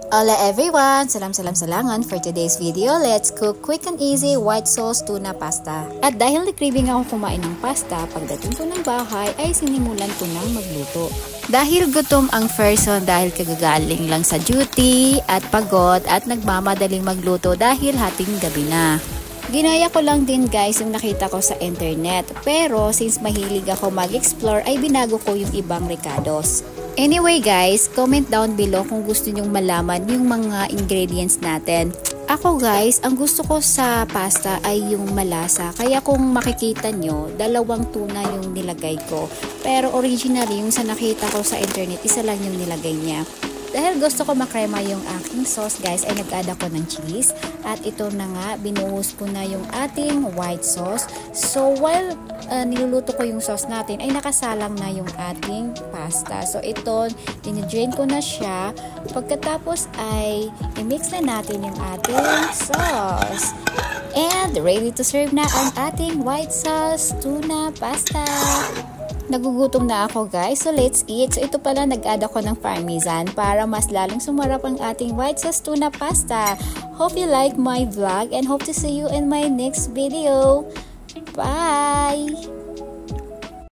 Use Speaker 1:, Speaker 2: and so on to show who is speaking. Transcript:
Speaker 1: Hola everyone! Salam-salangan for today's video. Let's cook quick and easy white sauce tuna pasta. At dahil nag-craving ako kumain ng pasta, pagdating ko ng bahay ay sinimulan ko nang magluto. Dahil gutom ang person dahil kagagaling lang sa duty at pagod at nagmamadaling magluto dahil hating gabi na. Ginaya ko lang din guys yung nakita ko sa internet, pero since mahilig ako mag-explore ay binago ko yung ibang recados. Anyway guys, comment down below kung gusto nyong malaman yung mga ingredients natin. Ako guys, ang gusto ko sa pasta ay yung malasa. Kaya kung makikita nyo, 2 tuna yung nilagay ko. Pero originally, yung sa nakita ko sa internet, isa lang yung nilagay niya. Dahil gusto ko makrema yung aking sauce guys, ay nag-add ako ng cheese. At ito na nga, binuhos ko na yung ating white sauce. So while niluluto ko yung sauce natin, ay nakasalang na yung ating pasta. So ito, dinidrain ko na siya. Pagkatapos ay i-mix na natin yung ating sauce. And ready to serve na ang ating white sauce tuna pasta. Nagugutom na ako guys, so let's eat. So ito pala, nag-add ako ng parmesan para mas lalong sumarap ang ating white sauce tuna pasta. Hope you like my vlog and hope to see you in my next video. Bye!